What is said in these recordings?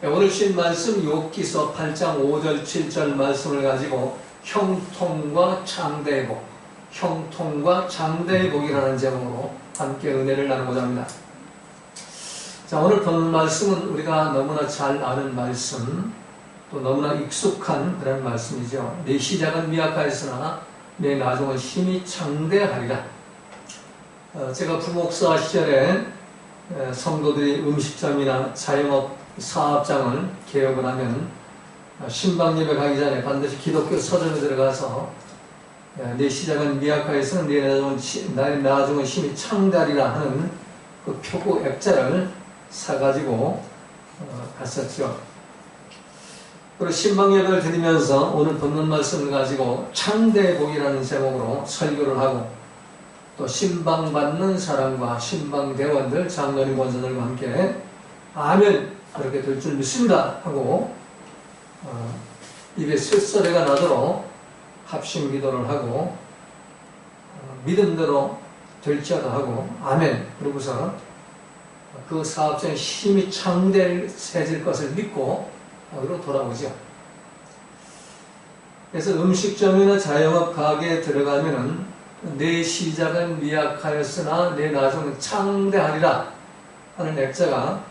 오늘 신 말씀 욥기서 8장 5절 7절 말씀을 가지고 형통과 창대복, 형통과 창대복이라는 제목으로 함께 은혜를 나누고자 합니다. 자, 오늘 본 말씀은 우리가 너무나 잘 아는 말씀, 또 너무나 익숙한 그런 말씀이죠. 내 시작은 미약하였으나 내 나중은 힘이 창대하리라. 제가 부목사 시절에 성도들이 음식점이나 자영업 사업장을 개업을 하면 신방예배 가기 전에 반드시 기독교 서점에 들어가서 내 시작은 미약하여서는 내 나중은 힘이 창대하리라 하는 그 표고 액자를 사가지고 갔었죠. 그리고 신방예배를 드리면서 오늘 본문 말씀을 가지고 창대복이라는 제목으로 설교를 하고 또 신방받는 사람과 신방대원들, 장로님, 권사들과 함께 아멘 그렇게 될 줄 믿습니다 하고 입에 쇳소리가 나도록 합심 기도를 하고 믿음대로 될지어다 하고 아멘 그러고서 그 사업장에 힘이 창대해질 것을 믿고 그리고 돌아오죠. 그래서 음식점이나 자영업 가게에 들어가면은 내 시작은 미약하였으나 내 나중은 창대하리라 하는 액자가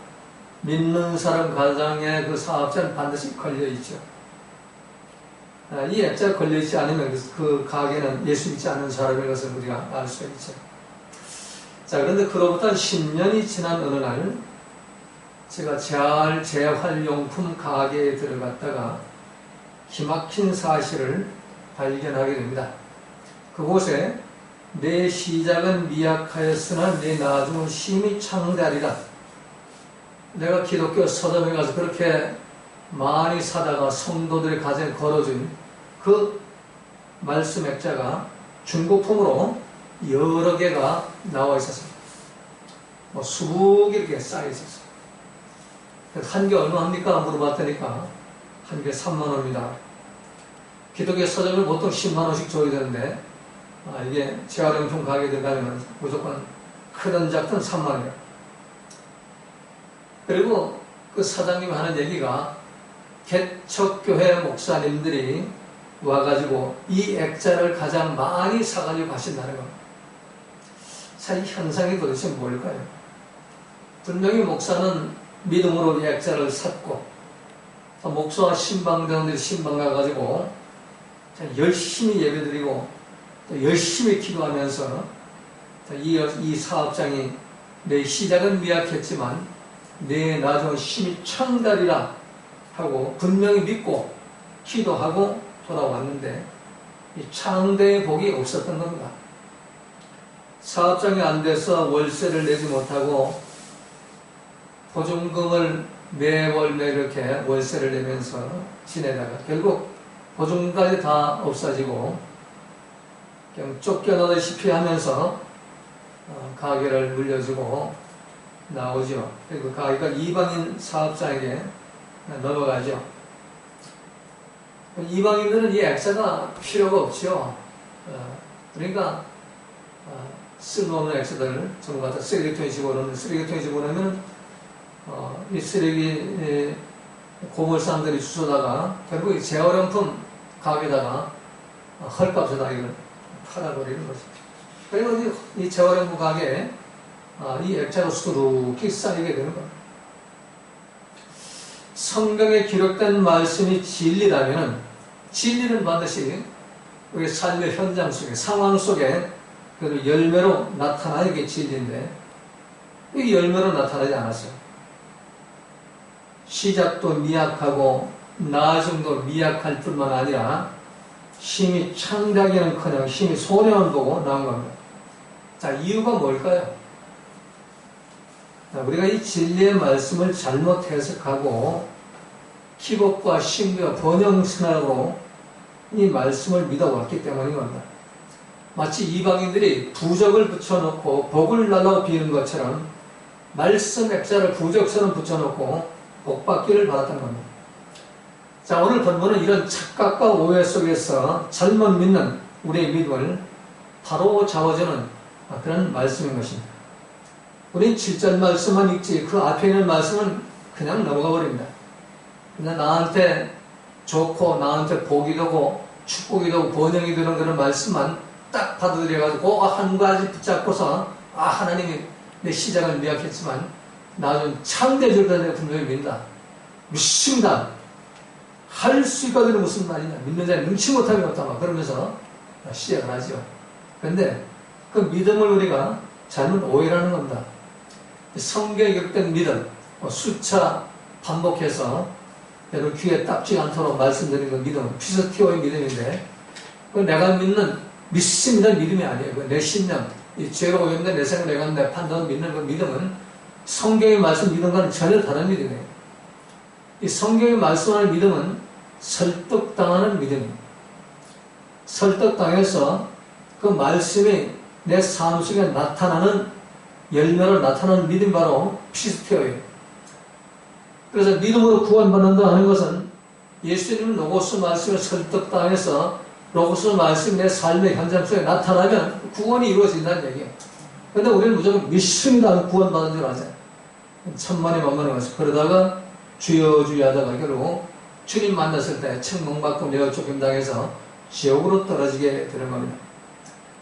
믿는 사람 가정에 그 사업자는 반드시 걸려있죠. 이 액자가 걸려있지 않으면 그 가게는 예수 믿지 않는 사람인 것을 우리가 알 수 있죠. 자, 그런데 그로부터 10년이 지난 어느 날 제가 재활용품 가게에 들어갔다가 기막힌 사실을 발견하게 됩니다. 그곳에 내 시작은 미약하였으나 내 나중은 힘이 창대하리라. 내가 기독교 서점에 가서 그렇게 많이 사다가 성도들의 가정에 걸어준 그 말씀 액자가 중고품으로 여러 개가 나와 있었습니다. 수북 이렇게 쌓여 있었어요. 한 개 얼마 합니까? 물어봤더니까 한 개 3만 원입니다. 기독교 서점을 보통 10만 원씩 줘야 되는데 이게 재활용품 가게에 들어가면 무조건 크든 작든 3만 원이에요. 그리고 그 사장님 하는 얘기가 개척교회 목사님들이 와가지고 이 액자를 가장 많이 사가지고 가신다는 겁니다. 자, 이 현상이 도대체 뭘까요? 분명히 목사는 믿음으로 이 액자를 샀고 또 목사와 신방대원들이 신방 가가지고 열심히 예배드리고 또 열심히 기도하면서 이 사업장이 내 시작은 미약했지만 내 나중은 힘이 창대하리라 하고 분명히 믿고 기도하고 돌아왔는데 이 창대의 복이 없었던 겁니다. 사업장이 안 돼서 월세를 내지 못하고 보증금을 매월 이렇게 월세를 내면서 지내다가 결국 보증금까지 다 없어지고 그냥 쫓겨나다시피 하면서 가게를 물려주고 나오죠. 그리고 가게가 이방인 사업자에게 넘어가죠. 이방인들은 이 액자가 필요가 없죠. 그러니까 쓸모없는 액자들을 전부 갖다 쓰레기통에 집어넣는, 쓰레기통에 집어넣으면 이 쓰레기 고물상들이 주워다가 결국 이 재활용품 가게에다가 헐값에다 이걸 팔아버리는 거죠. 그리고 이 재활용품 가게에 이 액자가 수두룩히 쌓이게 되는 겁니다. 성경에 기록된 말씀이 진리라면 진리는 반드시 우리 삶의 현장 속에 상황 속에 그 열매로 나타나는 게 진리인데 이 열매로 나타나지 않았어요. 시작도 미약하고 나중도 미약할 뿐만 아니라 힘이 창대하기는커녕 힘이 소년을 보고 나온 겁니다. 자, 이유가 뭘까요? 우리가 이 진리의 말씀을 잘못 해석하고 기복과 신비와 번영신학으로 이 말씀을 믿어왔기 때문인 겁니다. 마치 이방인들이 부적을 붙여놓고 복을 달라고 비는 것처럼 말씀 액자를 부적처럼 붙여놓고 복받기를 받았던 겁니다. 자, 오늘 본문은 이런 착각과 오해 속에서 잘못 믿는 우리의 믿음을 바로 잡아주는 그런 말씀인 것입니다. 우린 7절 말씀만 읽지 그 앞에 있는 말씀은 그냥 넘어가 버립니다. 그냥 나한테 좋고 나한테 복이 되고 축복이 되고 번영이 되는 그런 말씀만 딱 받아들여가지고 한 가지 붙잡고서 하나님이 내 시작을 미약했지만 나중에 창대해질 거다 내가 분명히 믿는다. 믿습니다. 할 수 있거든요. 무슨 말이냐. 믿는 자는 능치 못함이 없다. 그러면서 시작을 하죠. 그런데 그 믿음을 우리가 잘못 오해하는 겁니다. 성경에 기록된 믿음, 수차 반복해서 여러분 귀에 딱지 않도록 말씀드린 그 믿음은 피스티오의 믿음인데 내가 믿습니다 믿음이 아니에요. 내 신념, 이 죄로 오염된 내 생각, 내가 내 판단 믿는 그 믿음은 성경의 말씀 믿음과는 전혀 다른 믿음이에요. 이 성경의 말씀하는 믿음은 설득당하는 믿음이에요. 설득당해서 그 말씀이 내 삶 속에 나타나는 열매로 나타나는 믿음이 바로 피스티오예요. 그래서 믿음으로 구원받는다 하는 것은 예수님 로고스 말씀에 설득당해서 로고스 말씀이 내 삶의 현장 속에 나타나면 구원이 이루어진다는 얘기예요. 그런데 우리는 무조건 믿습니다 구원받은 줄 아잖아요. 천만에 만만한 것을 그러다가 주여 주여 하다가 결국 주님 만났을 때 책망받고 내어 쫓김당해서 지옥으로 떨어지게 되는 겁니다.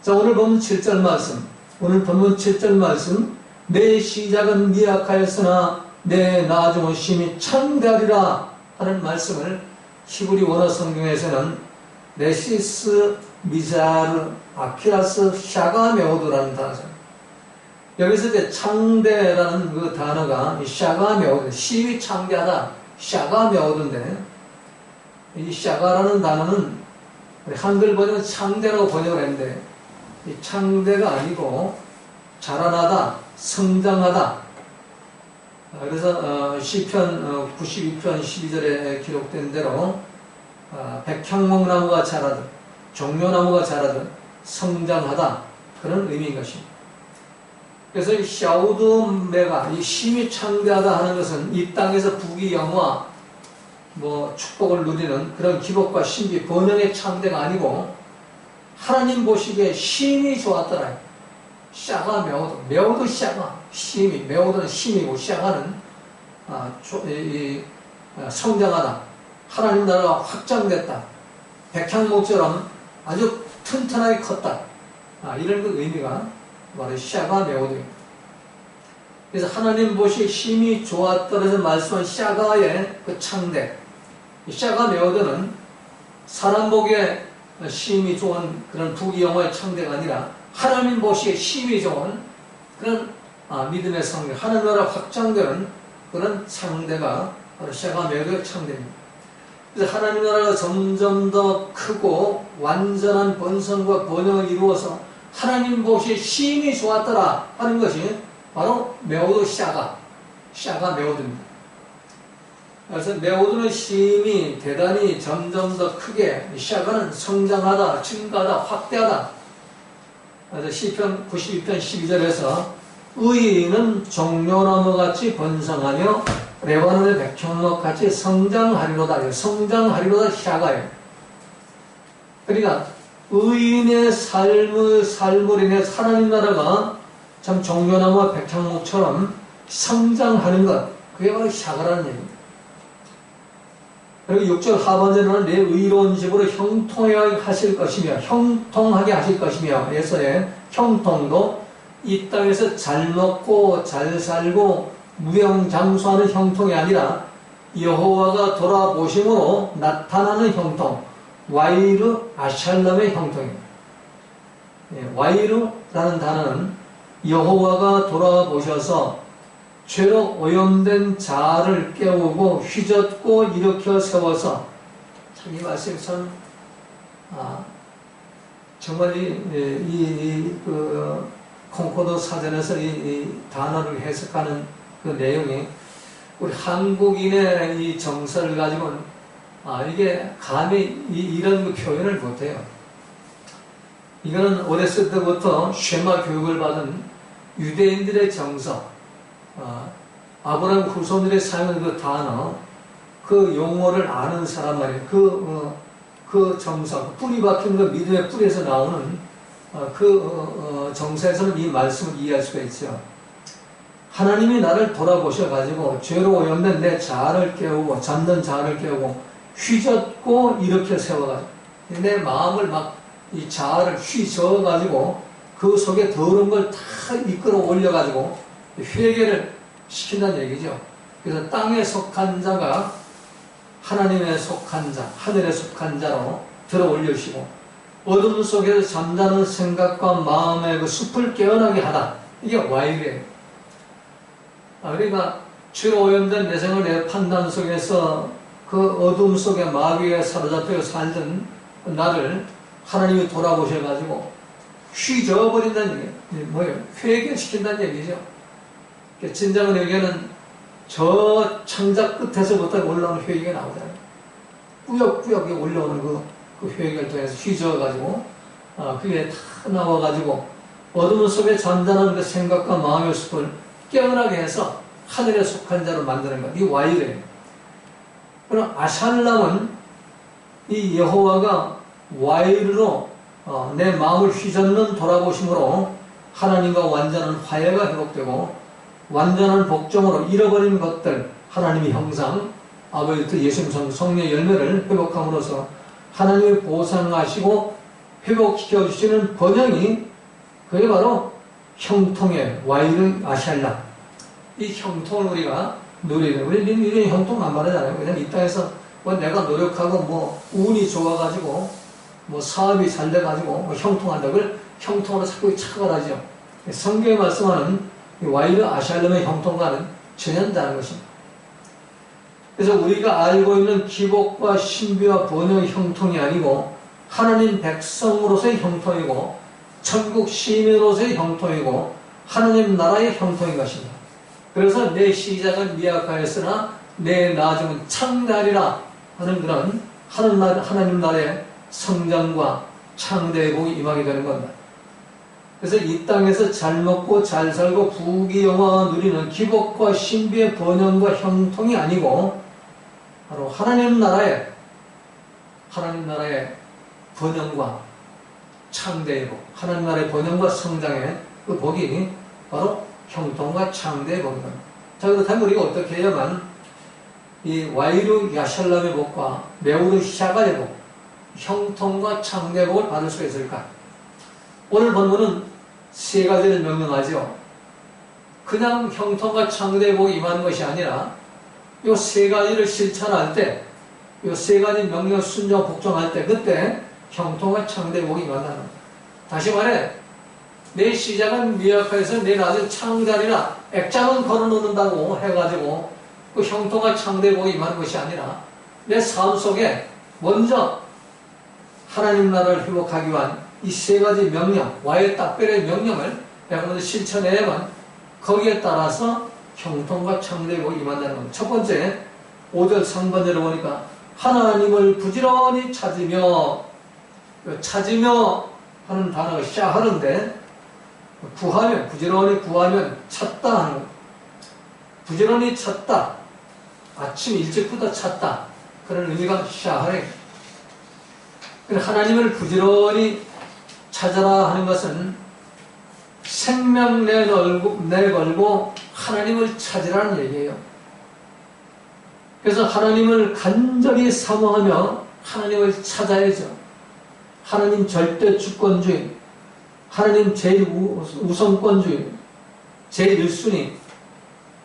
자, 오늘 본문 7절 말씀. 오늘 본문 7절 말씀. 내 시작은 미약하였으나 내 나중은 심히 창대하리라 하는 말씀을 히브리 원어 성경에서는 네시스 미자르 아키라스 샤가메오드라는 단어죠. 여기서 이제 창대라는 그 단어가 샤가메오드, 시위 창대하다, 샤가메오드인데 이 샤가라는 단어는 한글 번역은 창대라고 번역을 했는데 이 창대가 아니고 자라나다, 성장하다. 그래서 시편 92편 12절에 기록된 대로 백향목나무가 자라듯 종려나무가 자라듯 성장하다 그런 의미인 것입니다. 그래서 이 샤우드메가 이 심히 창대하다 하는 것은 이 땅에서 부귀영화 축복을 누리는 그런 기복과 신비 번영의 창대가 아니고 하나님 보시기에 심히 좋았더라. 샤가 메오드 샤가 심히 메오드는 심이고 샤가는 성장하다. 하나님 나라가 확장됐다. 백향목처럼 아주 튼튼하게 컸다. 이런 그 의미가 바로 샤가 메오드입니다. 그래서 하나님 보시기에 심히 좋았더라서 말씀한 샤가의 그 창대. 샤가 메오드는 사람 보기에 심히 좋은 그런 부귀영화의 창대가 아니라 하나님 보시기에 심히 좋은 그런 믿음의 성령, 하나님 나라 확장되는 그런 창대가 바로 샤가 메오드의 창대입니다. 그래서 하나님 나라가 점점 더 크고 완전한 번성과 번영을 이루어서 하나님 보시기에 심히 좋았더라 하는 것이 바로 메오드 샤가 메오드입니다. 그래서 메오드는 심히 대단히 점점 더 크게, 샤가는 성장하다, 증가하다, 확대하다. 그래서 시편 92편 12절에서 의인은 종려나무같이 번성하며 레바논의 백향목같이 성장하리로다. 성장하리로다 샤가예요. 그러니까 의인의 삶을 인해서 하나님 나라가 참 종려나무와 백향목처럼 성장하는 것, 그게 바로 샤가라는 얘기입니다. 그리고 6절 하반절에는 내 의로운 집으로 형통하게 하실 것이며 에서의 형통도 이 땅에서 잘 먹고 잘 살고 무병장수하는 형통이 아니라 여호와가 돌아보심으로 나타나는 형통, 와이르 아샬람의 형통입니다. 와이르라는 단어는 여호와가 돌아보셔서 죄로 오염된 자를 깨우고 휘젓고 일으켜 세워서, 참 이 말씀이 참 정말 그 콩코드 사전에서 이 단어를 해석하는 그 내용이 우리 한국인의 이 정서를 가지고는 이게 감히 이런 그 표현을 못해요. 이거는 어렸을 때부터 쉐마 교육을 받은 유대인들의 정서, 아브라함 후손들의 사용한 그 단어, 그 용어를 아는 사람 말이에요. 그 정서, 뿌리 박힌 그 믿음의 뿌리에서 나오는 정서에서는 이 말씀을 이해할 수가 있죠. 하나님이 나를 돌아보셔가지고 죄로 오염된 내 자아를 깨우고 잠든 자아를 깨우고 휘젓고 이렇게 세워가지고 내 마음을 막 이 자아를 휘저어가지고 그 속에 더러운 걸 다 이끌어 올려가지고 회개를 시킨다는 얘기죠. 그래서 땅에 속한 자가 하나님에 속한 자, 하늘에 속한 자로 들어 올리시고 어둠 속에서 잠자는 생각과 마음의 그 숲을 깨어나게 하다. 이게 와일이에요. 그러니까 죄로 오염된 내 생을 내 판단 속에서 그 어둠 속에 마귀에 사로잡혀 살던 나를 하나님이 돌아보셔가지고 휘저어버린다는 얘기예요. 뭐예요? 회개시킨다는 얘기죠. 진정한 회개는 저 창작 끝에서부터 올라오는 회개가 나오잖아요. 꾸역꾸역 올라오는 그 회개를 통해서 휘저어가지고 그게 다 나와가지고 어둠 속에 잠자는 그 생각과 마음의 숲을 깨어나게 해서 하늘에 속한 자로 만드는 것. 이 와일이에요. 그럼 아샬람은 이 여호와가 와일로 내 마음을 휘젓는 돌아보심으로 하나님과 완전한 화해가 회복되고 완전한 복종으로 잃어버린 것들 하나님의 형상 아버지 예수님 성령의 열매를 회복함으로써 하나님이 보상하시고 회복시켜 주시는 번영이 그게 바로 형통의 와일의 아샬람. 이 형통을 우리가 누리는 우리는 형통 안 말하잖아요. 왜냐면 이 땅에서 뭐 내가 노력하고 뭐 운이 좋아가지고 뭐 사업이 잘 돼가지고 뭐 형통한다. 그걸 형통으로 자꾸 착각을 하죠. 성경에 말씀하는 와일의 아샬람의 형통과는 전혀 다른 것입니다. 그래서 우리가 알고 있는 기복과 신비와 번영의 형통이 아니고 하나님 백성으로서의 형통이고 천국 시민으로서의 형통이고 하나님 나라의 형통인 것입니다. 그래서 내 시작은 미약하였으나 내 나중은 창대하리라 하는 그런 하나님 나라의 성장과 창대의 복이 임하게 되는 겁니다. 그래서 이 땅에서 잘 먹고 잘 살고 부귀영화 누리는 기복과 신비의 번영과 형통이 아니고 바로 하나님 나라의 번영과 창대의 복, 하나님 나라의 번영과 성장의 그 복이 바로 형통과 창대의 복입니다. 자, 그렇다면 우리가 어떻게 해야만 이 와이르 야샬람의 복과 메우르 샤갈의 복, 형통과 창대의 복을 받을 수 있을까? 오늘 본문은 세 가지를 명령하죠. 그냥 형통과 창대의 복이 임하는 것이 아니라 이 세 가지를 실천할 때, 이 세 가지 명령 순종 복종할 때 그때 형통과 창대의 복이 임한다는 겁니다. 다시 말해 내 시작은 미약해서 내 나중에 창대하리라 액자만 걸어놓는다고 해가지고 그 형통과 창대의 복이 임하는 것이 아니라 내 삶 속에 먼저 하나님 나라를 회복하기 위한 이 세 가지 명령, 와의 딱별의 명령을 내가 먼저 실천해야만 거기에 따라서 형통과 창대의 복이 임한다는 겁니다. 첫 번째 5절 상반절을 보니까 하나님을 부지런히 찾으며 하는 단어가 샤하는데 구하면, 부지런히 구하면 찾다 하는 거예요. 부지런히 찾다, 아침 일찍부터 찾다, 그런 의미가 샤하래. 하나님을 부지런히 찾아라 하는 것은 생명 내걸고 하나님을 찾으라는 얘기예요. 그래서 하나님을 간절히 사모하며 하나님을 찾아야죠. 하나님 절대 주권주의, 하나님 제일 우선권주의, 제일 1순위,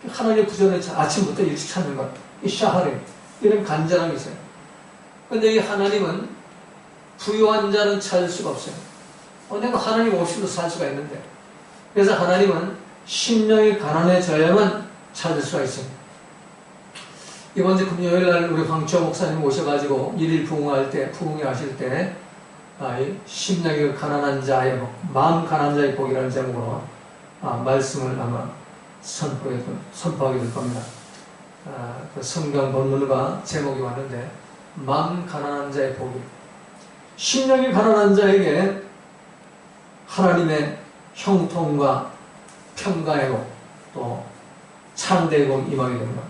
하나님 부지런히 아침부터 일찍 찾는 것, 이 샤하림, 이런 간절함이 있어요. 그런데 이 하나님은 부유한 자는 찾을 수가 없어요. 내가 하나님 없이도 살 수가 있는데. 그래서 하나님은 심령이 가난해져야만 찾을 수가 있습니다. 이번 주 금요일날 우리 황치호 목사님 오셔가지고 일일 부흥회 하실 때 심령이 가난한 자의 복, 마음 가난한 자의 복이라는 제목으로 말씀을 아마 선포하게 될 겁니다. 그 성경 본문과 제목이 왔는데 마음 가난한 자의 복이, 심령이 가난한 자에게 하나님의 형통과 평강의 복, 또 창대의 복이 임하게 됩니다.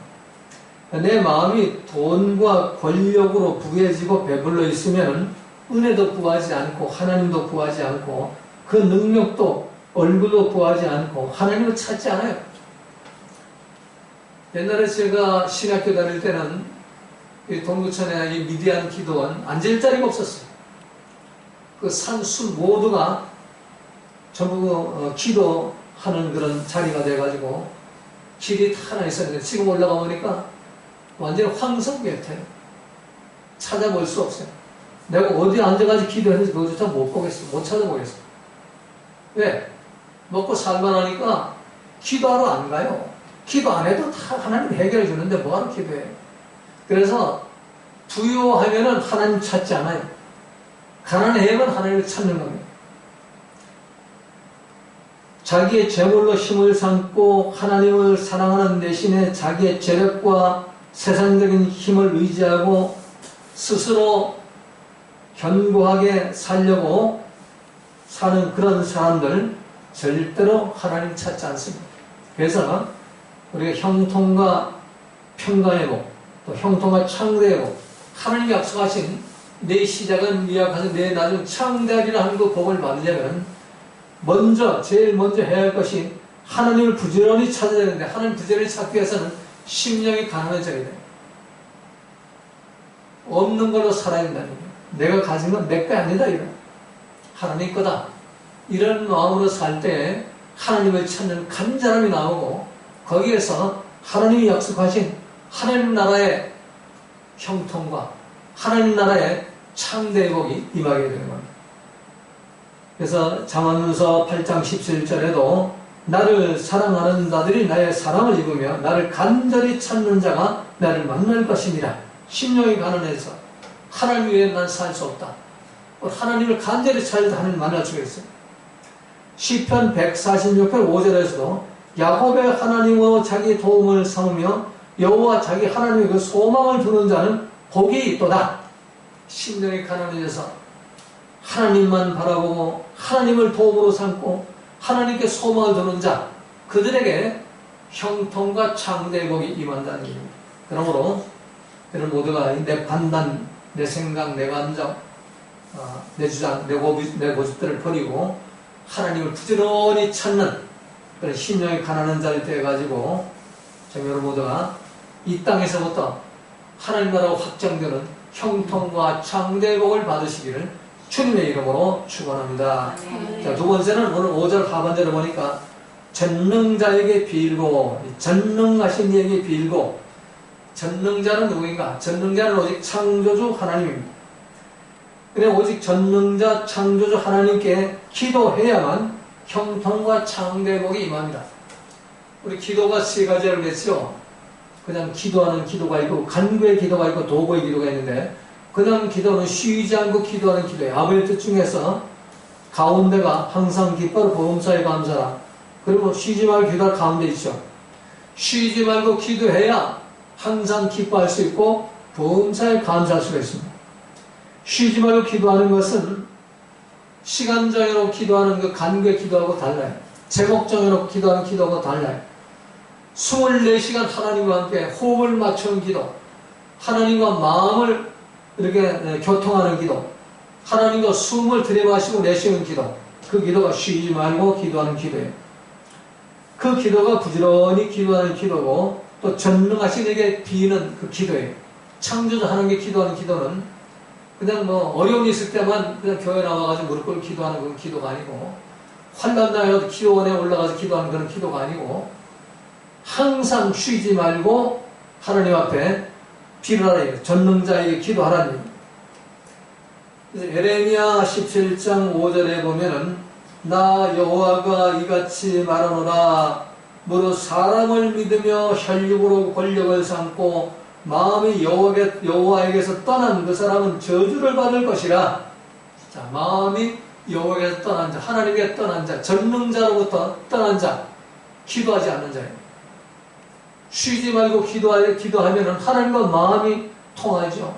내 마음이 돈과 권력으로 부해지고 배불러 있으면 은혜도 구하지 않고 하나님도 구하지 않고 그 능력도 얼굴도 구하지 않고 하나님을 찾지 않아요. 옛날에 제가 신학교 다닐 때는 이 동두천에 이 미디안 기도원 앉을 자리가 없었어요. 그 산수 모두가 전부 기도하는 그런 자리가 돼가지고 길이 다 하나 있었는데 지금 올라가 보니까 완전히 황성 같아요. 찾아볼 수 없어요. 내가 어디 앉아가지고 기도했는지 그거조차 못 보겠어. 못 찾아보겠어. 왜? 먹고 살만하니까 기도하러 안 가요. 기도 안 해도 다 하나님 해결해 주는데 뭐하러 기도해요? 그래서 부유하면은 하나님 찾지 않아요. 가난해야만 하나님을 찾는 겁니다. 자기의 재물로 힘을 삼고 하나님을 사랑하는 대신에 자기의 재력과 세상적인 힘을 의지하고 스스로 견고하게 살려고 사는 그런 사람들 절대로 하나님 찾지 않습니다. 그래서 우리가 형통과 평강의 복, 또 형통과 창대의 복, 하나님이 약속하신 내 시작은 미약하서 내 나중 창대하리라 하는 그 복을 받으려면 제일 먼저 해야 할 것이 하나님을 부지런히 찾아야 되는데, 하나님 부지런히 찾기 위해서는 심령이 가난해져야 돼요. 없는 걸로 살아야 된다는 거예요. 내가 가진 건 내 거 아니다, 이런. 하나님 거다. 이런 마음으로 살 때 하나님을 찾는 간절함이 나오고, 거기에서 하나님이 약속하신 하나님 나라의 형통과 하나님 나라의 창대의 복이 임하게 되는 겁니다. 그래서 잠언서 8장 17절에도 나를 사랑하는 자들이 나의 사랑을 입으며 나를 간절히 찾는 자가 나를 만날 것이니라. 심령이 가난해서 하나님 외에 난 살 수 없다. 하나님을 간절히 찾을 때 하나님 만날 수가 있어요. 시편 146편 5절에서도 야곱의 하나님으로 자기 도움을 삼으며 여호와 자기 하나님의 그 소망을 두는 자는 복이 있도다. 심령이 가난해져서 하나님만 바라보고 하나님을 도움으로 삼고 하나님께 소망을 두는 자, 그들에게 형통과 창대의 복이 임한다는 얘기입니다. 그러므로 여러분 모두가 내 판단, 내 생각, 내 감정, 내 주장, 내 고집들을 버리고 하나님을 부지런히 찾는 그런 심령이 가난한 자를 대해가지고 여러분 모두가 이 땅에서부터 하나님 나라가 확정되는 형통과 창대의 복을 받으시기를 주님의 이름으로 축원합니다. 자, 두 번째는 오늘 5절 하반절을 보니까 전능자에게 빌고, 전능하신 이에게 빌고. 전능자는 누구인가? 전능자는 오직 창조주 하나님입니다. 그래 오직 전능자 창조주 하나님께 기도해야만 형통과 창대의 복이 임합니다. 우리 기도가 세 가지를 했죠. 그냥 기도하는 기도가 있고 간구의 기도가 있고 도구의 기도가 있는데, 그냥 기도는 쉬지 않고 기도하는 기도예요. 아버지의 뜻 중에서 가운데가 항상 기뻐하고 보험사에 감사라. 그리고 쉬지 말고 기도할 가운데 있죠. 쉬지 말고 기도해야 항상 기뻐할 수 있고 보험사에 감사할 수가 있습니다. 쉬지 말고 기도하는 것은 시간 정해놓고 기도하는 그 간구의 기도하고 달라요. 제목 정해놓고 기도하는 기도하고 달라요. 24시간 하나님과 함께 호흡을 맞추는 기도, 하나님과 마음을 이렇게 교통하는 기도, 하나님과 숨을 들이마시고 내쉬는 기도, 그 기도가 쉬지 말고 기도하는 기도예요. 그 기도가 부지런히 기도하는 기도고, 또 전능하신 이에게 비는 그 기도예요. 창조주 하나님께 기도하는 기도는 그냥 어려움이 있을 때만 그냥 교회 나와가지고 무릎 꿇고 기도하는 그런 기도가 아니고, 환난 당해서 기도원에 올라가서 기도하는 그런 기도가 아니고, 항상 쉬지 말고 하나님 앞에 비르라는 전능자에게 기도하라는 얘기입니다. 예레미야 17장 5절에 보면은 나 여호와가 이같이 말하노라. 무릇 사람을 믿으며 혈육으로 권력을 삼고 마음이 여호와에게서 떠난 그 사람은 저주를 받을 것이라. 자, 마음이 여호와에게서 떠난 자, 하나님께 떠난 자, 전능자로부터 떠난 자, 기도하지 않는 자예요. 쉬지 말고 기도하면 하나님과 마음이 통하죠.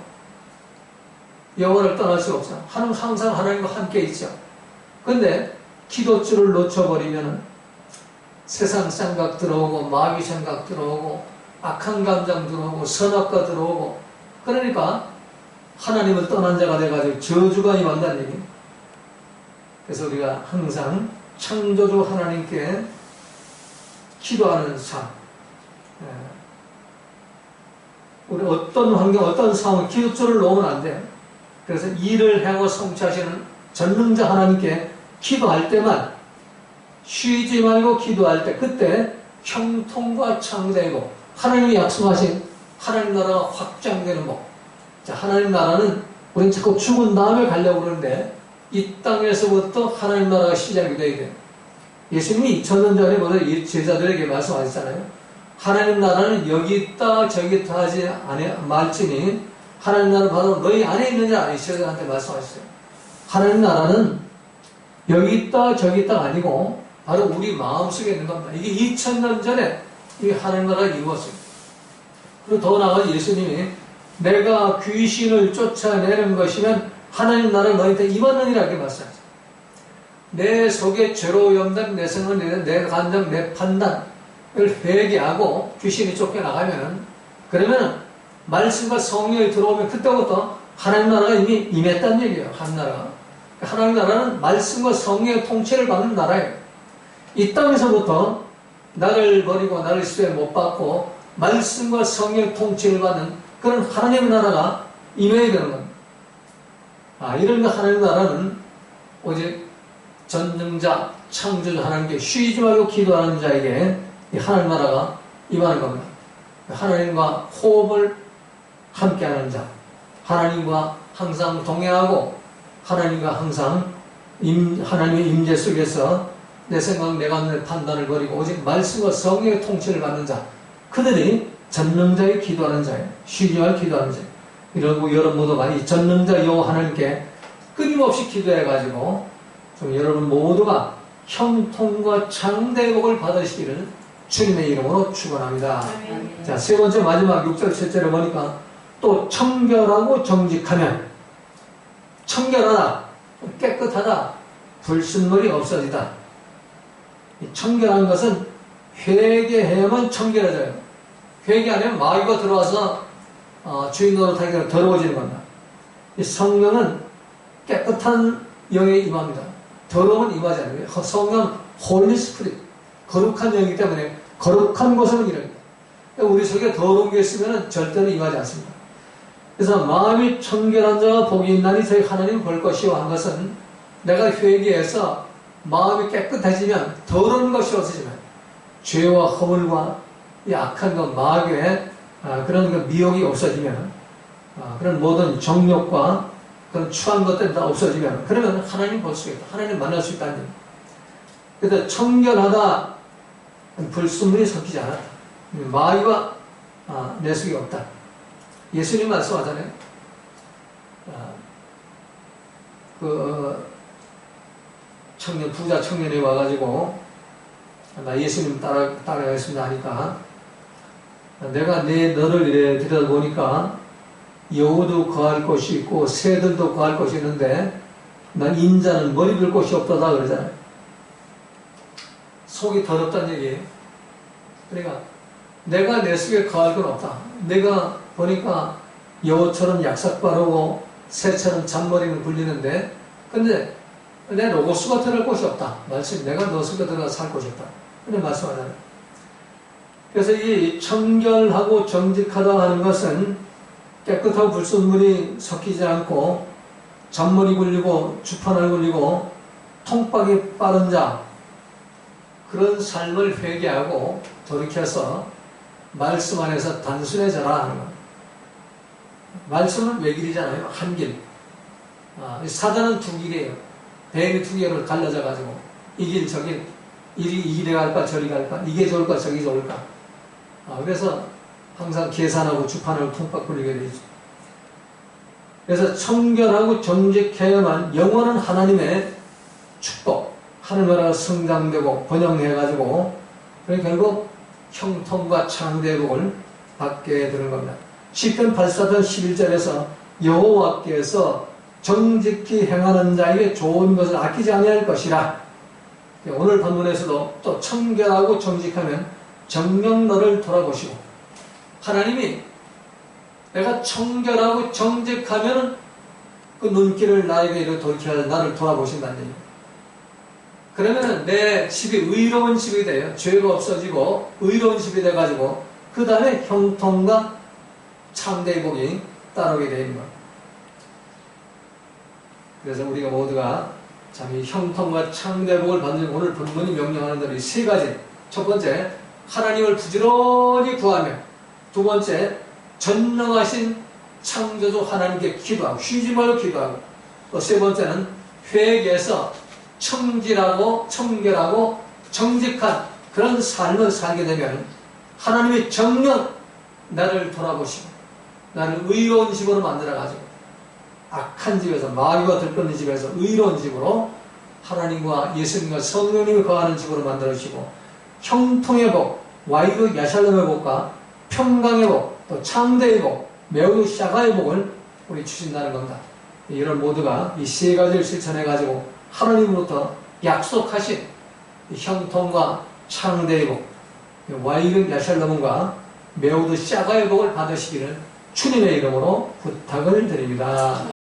영혼을 떠날 수가 없어요. 항상 하나님과 함께 있죠. 근데 기도줄을 놓쳐버리면 세상 생각 들어오고 마귀 생각 들어오고 악한 감정 들어오고 선악과 들어오고, 그러니까 하나님을 떠난 자가 돼가지고 저주가 임한다는 얘기예요. 그래서 우리가 항상 창조주 하나님께 기도하는 삶, 우리 어떤 환경, 어떤 상황, 기도줄을 놓으면 안 돼요. 그래서 일을 행하고 성취하시는 전능자 하나님께 기도할 때만 쉬지 말고 기도할 때 그때 형통과 창대고 하나님이 약속하신 하나님 나라가 확장되는 법. 자, 하나님 나라는 우리는 자꾸 죽은 다음에 가려고 그러는데 이 땅에서부터 하나님 나라가 시작이 돼야 돼요. 예수님이 2000년 전에 보다 제자들에게 말씀하셨잖아요. 하나님 나라는 여기 있다 저기 있다 하지 말지니 하나님 나라 바로 너희 안에 있는 자 아니 제자들한테 말씀하셨어요. 하나님 나라는 여기 있다 저기 있다가 아니고 바로 우리 마음속에 있는 겁니다. 이게 2000년 전에 이 하나님 나라가 이루어졌어요. 그리고 더 나아가 예수님이 내가 귀신을 쫓아내는 것이면 하나님 나라가 너희한테 임하느니라 이렇게 말씀하셨어요. 내 속에 죄로 염된 내 생각을 내 감정 내 판단을 회개하고 귀신이 쫓겨나가면 그러면 말씀과 성령이 들어오면 그때부터 하나님 나라가 이미 임했다는 얘기예요. 하나님 나라가. 하나님 나라는 말씀과 성령의 통치를 받는 나라예요. 이 땅에서부터 나를 버리고 나를 수에 못 받고 말씀과 성령의 통치를 받는 그런 하나님의 나라가 임해야 되는 겁니다. 이런 하나님 나라는 오직 전능자, 창조자 하나님께 쉬지 말고 기도하는 자에게 이 하나님 나라가 임하는 겁니다. 하나님과 호흡을 함께하는 자, 하나님과 항상 동행하고 하나님과 항상 하나님의 임재 속에서 내 생각, 내 감정의 판단을 버리고 오직 말씀과 성령의 통치를 받는 자, 그들이 전능자의 기도하는 자예요. 쉬지 말고 기도하는 자예요. 이러고 여러분 모두가 이 전능자 여호와 하나님께 끊임없이 기도해가지고 좀 여러분 모두가 형통과 창대의 복을 받으시기를 주님의 이름으로 축원합니다. 자, 세 번째 마지막 6절 7절에 보니까 또 청결하고 정직하면 청결하다, 깨끗하다, 불순물이 없어지다. 이 청결한 것은 회개해야만 청결해져요. 회개 안 하면 마귀가 들어와서 주인 노릇하기가 더러워지는 겁니다. 이 성령은 깨끗한 영에 임합니다. 더러움은 임하지 않아요. 성령은 홀리 스피릿, 거룩한 영이기 때문에 거룩한 것은 이릅니다. 우리 속에 더러운 게 있으면 절대로 임하지 않습니다. 그래서 마음이 청결한 자가 복이 있나니 저희 하나님 볼 것이요 한 것은 내가 회개해서 마음이 깨끗해지면 더러운 것이 없어지면 죄와 허물과 이 악한 것, 마귀의 그런 그 미혹이 없어지면 그런 모든 정욕과 그런 추한 것들이 다 없어지면 그러면 하나님 볼 수 있다. 하나님 만날 수 있다는 얘기입니다. 그래서 청결하다, 불순물이 섞이지 않았다. 마귀가 내 속에 없다. 예수님 말씀하잖아요. 부자 청년이 와가지고 나 예수님 따라가겠습니다 하니까 내가 너를 이래 들여다보니까 여우도 거할 곳이 있고 새들도 거할 곳이 있는데 난 인자는 머리 둘 곳이 없다다 그러잖아요. 속이 더럽다는 얘기예요. 그러니까 내가 내 속에 거할 건 없다. 내가 보니까 여우처럼 약삭 바르고 새처럼 잔머리는 굴리는데 근데 내 로고스가 들어갈 곳이 없다. 말씀 내가 너 속에 들어가 살 곳이 없다. 그런 말씀하잖아요. 그래서 이 청결하고 정직하다 하는 것은 깨끗하고 불순물이 섞이지 않고 잔머리 굴리고 주판을 굴리고 통박이 빠른 자 그런 삶을 회개하고 돌이켜서 말씀 안에서 단순해져라 하는 겁니다. 말씀은 외길이잖아요. 한 길. 사자는 두 길이에요. 뱀이 두 개로 갈라져 가지고 이 길 저 길 이 길에 갈까 저리 갈까 이게 좋을까 저기 좋을까 그래서 항상 계산하고 주판하고 통박 굴리게 되죠. 그래서 청결하고 정직해야만 영원한 하나님의 축복 하늘 나라가 성장되고 번영해가지고 결국 형통과 창대의 복을 받게 되는 겁니다. 시편 84편 11절에서 여호와께서 정직히 행하는 자에게 좋은 것을 아끼지 아니할 것이라. 오늘 본문에서도 또 청결하고 정직하면 정녕 너를 돌아보시고 하나님이 내가 청결하고 정직하면 그 눈길을 나에게 이렇게 돌이켜 나를 돌아보신다는 얘기예요. 그러면 내 집이 의로운 집이 돼요. 죄가 없어지고 의로운 집이 돼가지고 그 다음에 형통과 창대의 복이 따르게 되는 것. 그래서 우리가 모두가 참 이 형통과 창대의 복을 받는 오늘 본문이 명령하는 대로 이 세 가지. 첫 번째, 하나님을 부지런히 구하며, 두 번째, 전능하신 창조주 하나님께 기도하고 쉬지 말고 기도하고, 또 세 번째는 회개해서 청결하고 정직한 그런 삶을 살게 되면 하나님이 정녕 나를 돌아보시고 나를 의로운 집으로 만들어가지고 악한 집에서 마귀가 들끓는 집에서 의로운 집으로 하나님과 예수님과 성령님이 거하는 집으로 만들어주시고 형통의 복, 와이드 야샬롬의 복과 평강의 복, 또 창대의 복, 매우 샤가의 복을 우리 주신다는 겁니다. 이런 모두가 이 세 가지를 실천해가지고 하나님으로부터 약속하신 형통과 창대의 복, 와이드 야샬롬과 매우도 샤가의 복을 받으시기를 주님의 이름으로 부탁을 드립니다.